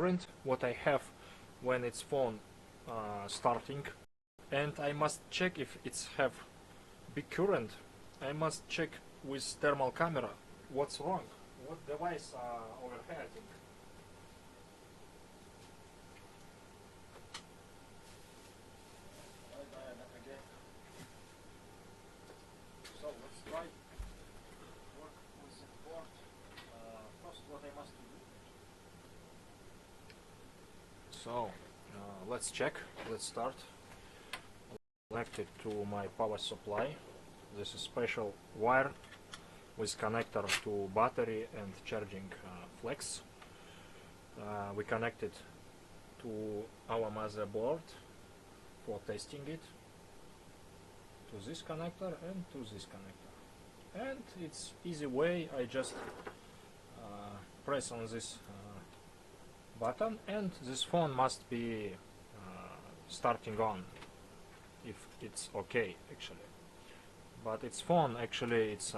current what I have when it's phone starting, and I must check if it's have big current. I must check with thermal camera what's wrong, what device overheating. So let's try work with the board. First, what I must do. So let's check. Let's start. Connected to my power supply. This is special wire with connector to battery and charging flex. We connected to our motherboard for testing it, to this connector and to this connector. And it's easy way. I just press on this button and this phone must be starting on if it's okay actually. But its phone actually it's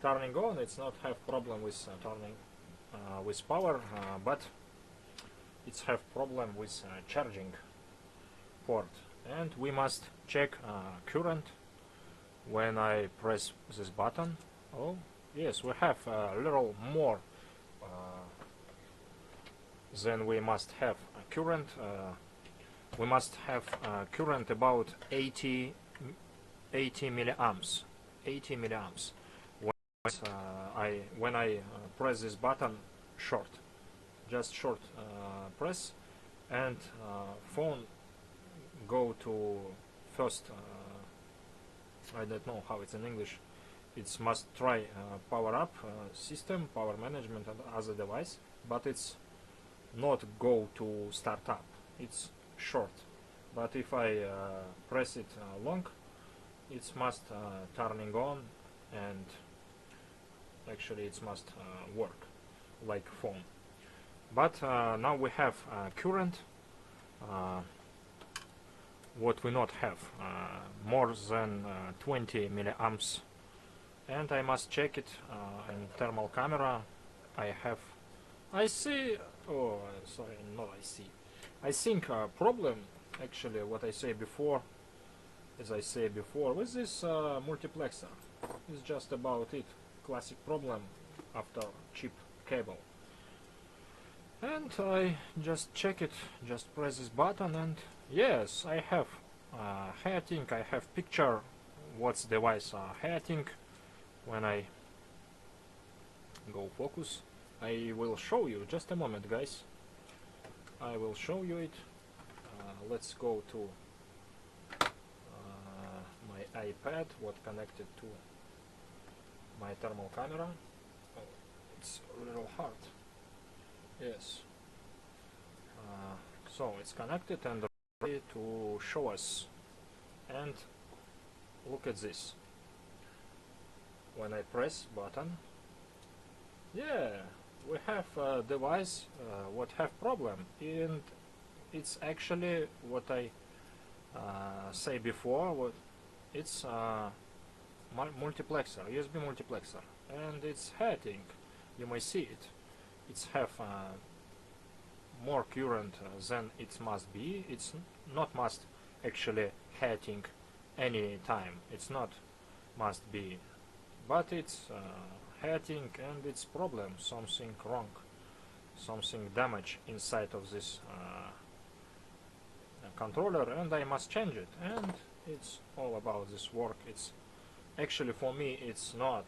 turning on. It's not have problem with turning with power, but it's have problem with charging port. And we must check current when I press this button. Oh yes, we have a little more than we must have current. We must have current about 80 milliamps. 80 milliamps. When I press this button, short, just short press, and phone go to first. I don't know how it's in English. It must try power up system, power management, and other device, but it's not go to start up. It's short. But if I press it long, it must turning on, and actually it must work like phone. But now we have current what we not have more than 20 milliamps, and I must check it in thermal camera. I see, oh sorry, not I see, I think problem actually what I say before, as I say before, with this multiplexer is just about it. Classic problem after cheap cable. And I just check it, just press this button, and yes, I have heating, I have picture what's device heating. When I go focus, I will show you, just a moment guys, I will show you it. Let's go to my iPad, what connected to my thermal camera. Oh, it's a little hard. Yes. So it's connected and ready to show us. And look at this. When I press button, yeah, we have a device what have problem, and it's actually what I say before. What it's multiplexer, USB multiplexer, and it's heating. You may see it. It's have more current than it must be. It's not must actually heating any time. It's not must be, but it's heating, and it's problem, something wrong, something damage inside of this controller, and I must change it. And it's all about this work. It's actually, for me, it's not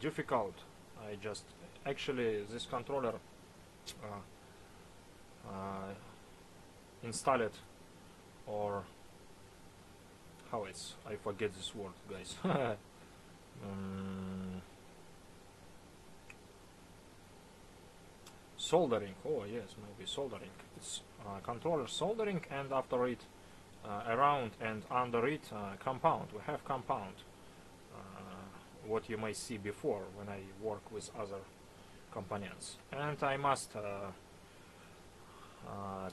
difficult. I just actually this controller install it, or how it's, I forget this word guys. Soldering, oh yes, maybe soldering. It's controller soldering, and after it around and under it compound. We have compound, what you may see before when I work with other components. And I must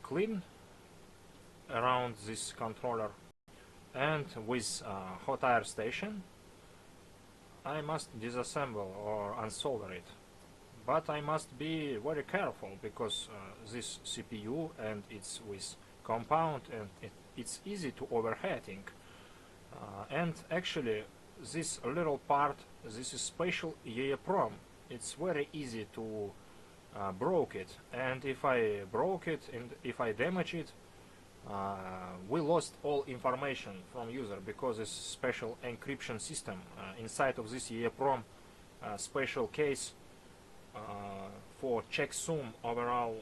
clean around this controller, and with hot air station I must disassemble or unsolder it. but I must be very careful because this CPU and it's with compound and it's easy to overheating. And actually this little part, this is special EEPROM, it's very easy to broke it, and if I broke it and if I damage it, we lost all information from user because it's special encryption system inside of this EEPROM special case for checksum overall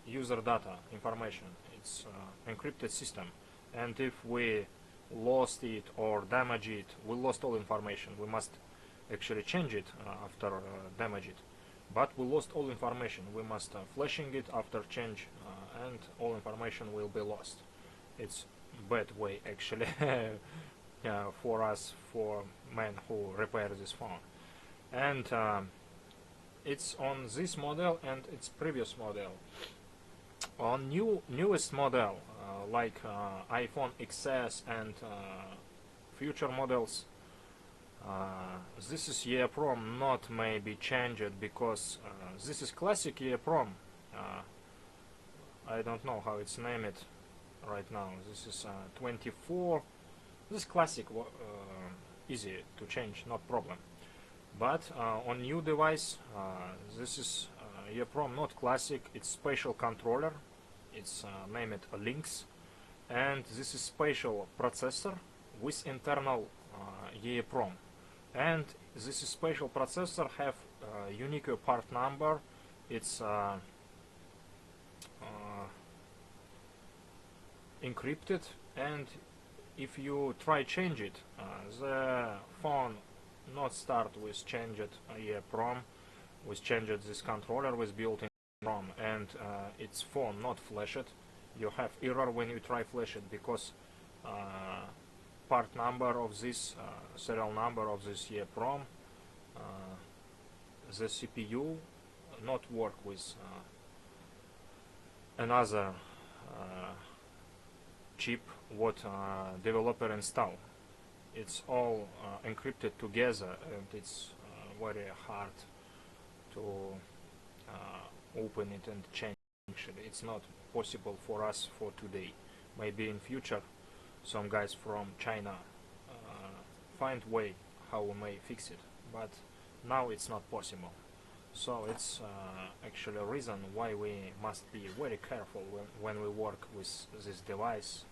user data information. It's encrypted system, and if we lost it or damage it, we lost all information. We must actually change it after damage it, but we lost all information. We must flashing it after change, and all information will be lost. It's bad way actually for us, for men who repair this phone. And it's on this model and its previous model. On newest model like iPhone XS and future models, this is EEPROM not maybe changed because this is classic EEPROM. I don't know how it's named right now. This is 24. This is classic, easy to change, not problem. But on new device, this is EEPROM not classic. It's special controller. It's named Lynx, and this is special processor with internal EEPROM. And this is special processor have unique part number. It's encrypted, and if you try change it, the phone not start with changed EEPROM, with changed this controller with built-in ROM, and its phone not flash it. You have error when you try flash it because part number of this serial number of this EEPROM, the CPU not work with another chip what developer install. It's all encrypted together, and it's very hard to open it and change it. It's not possible for us for today. Maybe in future some guys from China find way how we may fix it, but now it's not possible. So it's actually a reason why we must be very careful when we work with this device.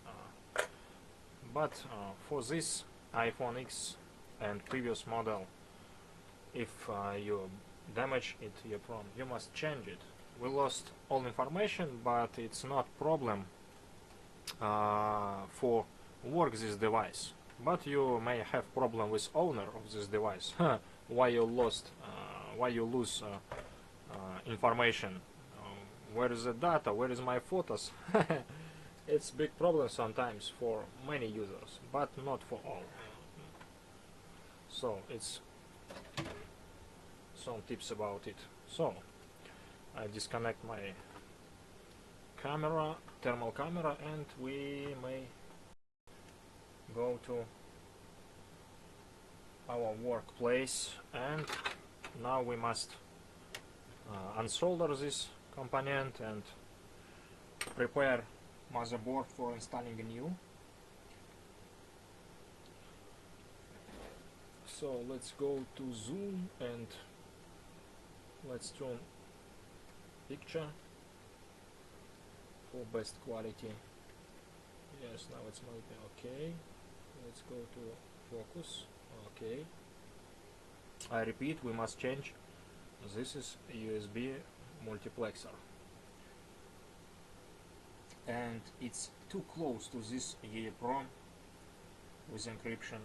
But for this iPhone X and previous model, if you damage it, you must change it. We lost all information, but it's not problem for work this device. But you may have problem with owner of this device. Why you lost? Why you lose information? Where is the data? Where is my photos? It's big problem sometimes for many users, but not for all. So it's some tips about it. So I disconnect my camera, thermal camera, and we may go to our workplace, and now we must unsolder this component and prepare motherboard for installing a new. So let's go to zoom and let's turn picture for best quality. Yes, now it's okay. Let's go to focus. Okay. I repeat, we must change. This is USB multiplexer, and it's too close to this EEPROM with encryption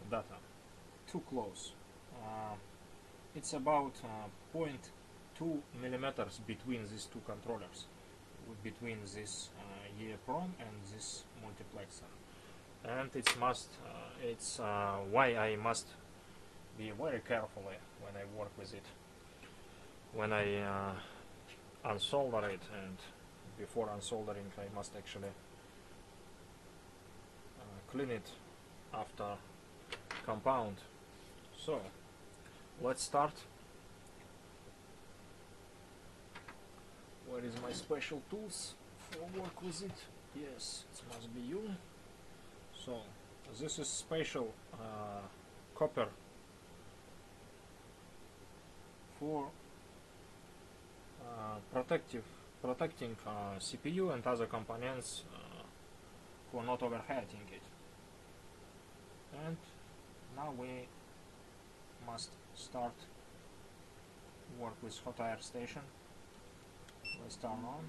data. Too close. It's about 0.2 millimeters between these two controllers, between this EEPROM and this multiplexer. And it's why I must be very careful when I work with it. When I unsolder it, and before unsoldering I must actually clean it after compound. So let's start. Where is my special tools for work with it? Yes, it must be you. So this is special copper for protecting CPU and other components for not overheating it. And now we must start work with hot air station. Let's turn on.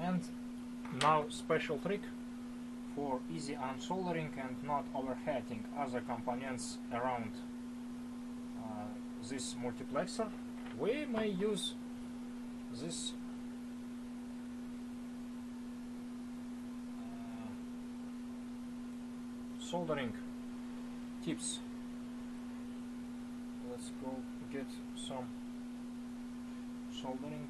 And now special trick for easy unsoldering and not overheating other components around this multiplexer. We may use this soldering tips. Let's go get some soldering.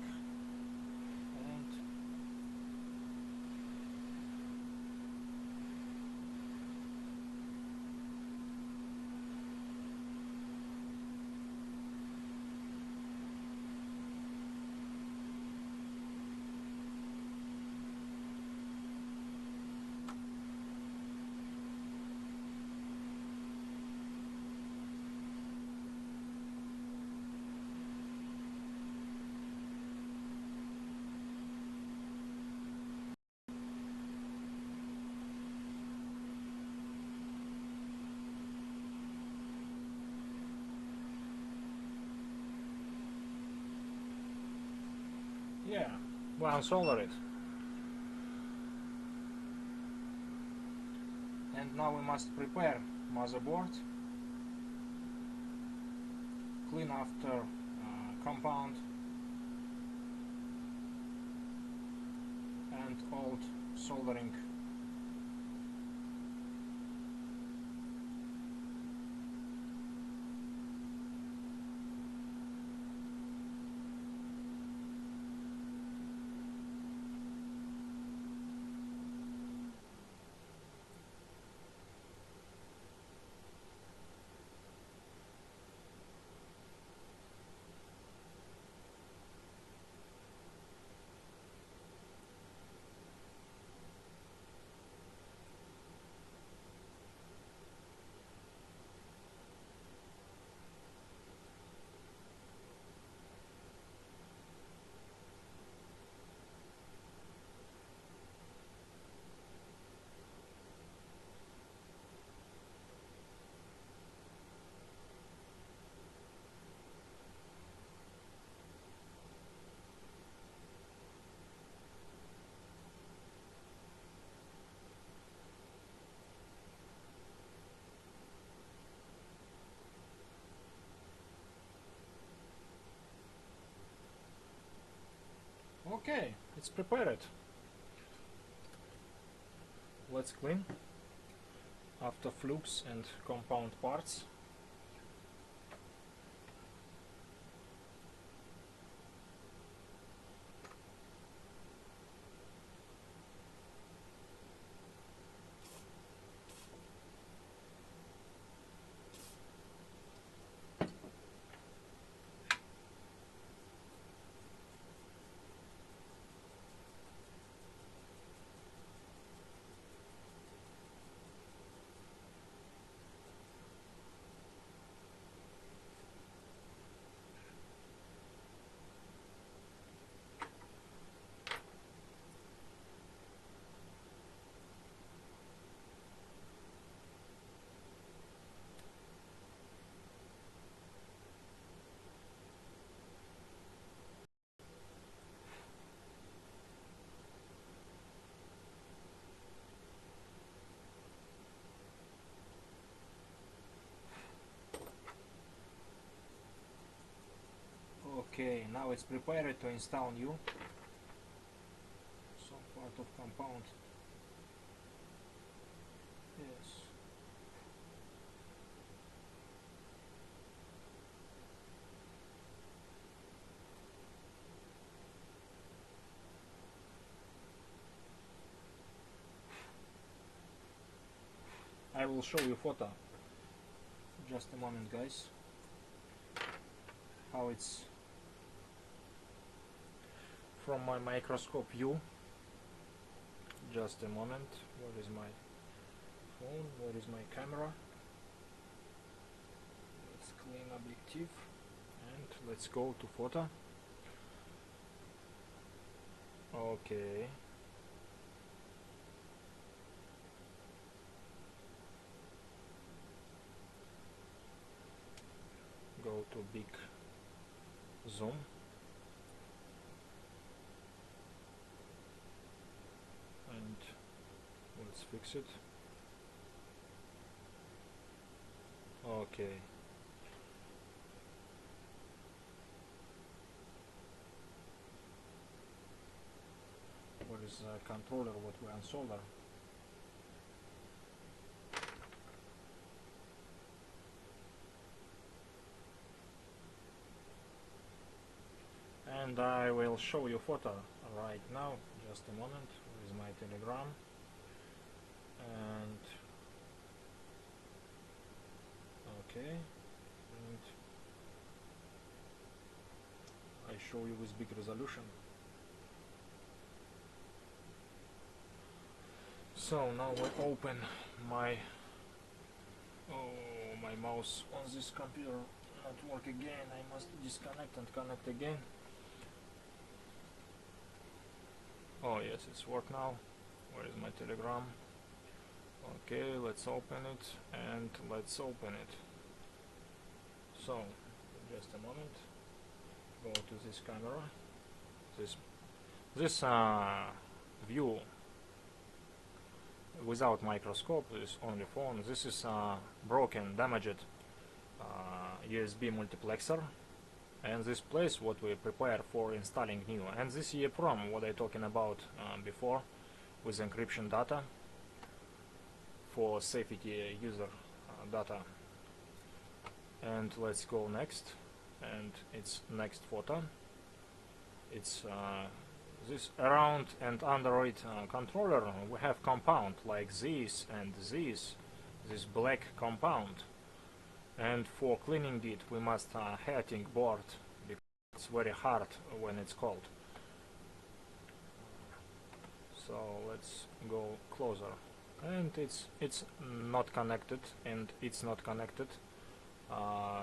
Yeah, we'll unsolder it. And now we must prepare motherboard, clean after compound and old soldering. Okay, it's prepared. Let's clean after flukes and compound parts. Okay, now it's prepared to install new some part of compound. Yes. I will show you photo. Just a moment, guys. How it's from my microscope view. Just a moment. Where is my phone? Where is my camera? Let's clean objective and let's go to photo. Okay. Go to big zoom. And let's fix it. Okay. Where is the controller what we unsolder? And I will show you photo right now. Just a moment. Where is my Telegram? And okay, and I show you with big resolution. So now we open my my mouse on this computer not work again. I must disconnect and connect again. Oh yes, it's work now. Where is my Telegram? Okay, let's open it and let's open it. So just a moment. Go to this camera. This view without microscope is only phone. This is broken, damaged USB multiplexer, and this place what we prepare for installing new. And this EEPROM what I talking about before with encryption data for safety user data. And let's go next, and it's next photo. It's this around and Android controller. We have compound like this and this black compound, and for cleaning it we must heating board because it's very hard when it's cold. So let's go closer, and it's not connected, and it's not connected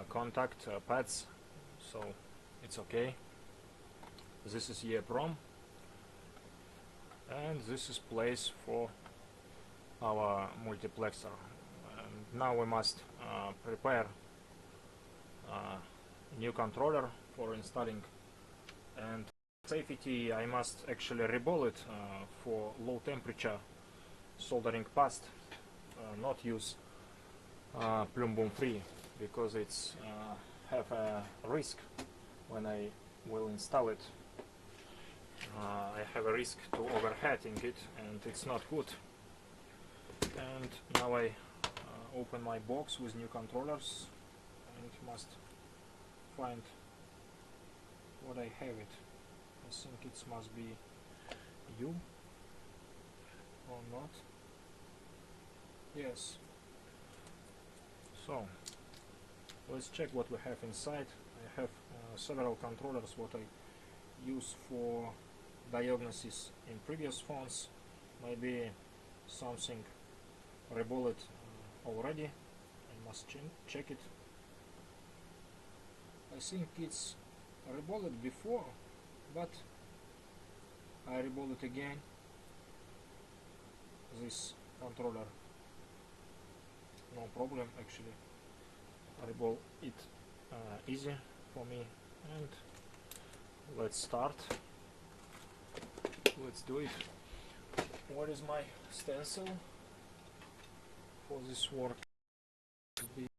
contact pads, so it's okay. This is EEPROM, and this is place for our multiplexer. And now we must prepare new controller for installing. And safety, I must actually reball it for low temperature soldering past, not use plumb boom free, because it's have a risk when I will install it. I have a risk to overheating it, and it's not good. And now I open my box with new controllers and must find what I have it. I think it must be U or not. Yes. So let's check what we have inside. I have several controllers what I use for diagnosis in previous phones. Maybe something rebooted already. I must check it. I think it's rebooted before, but I rebooted it again. This controller, no problem actually. Rebooted it easy for me, and let's start. Let's do it. What is my stencil for this work?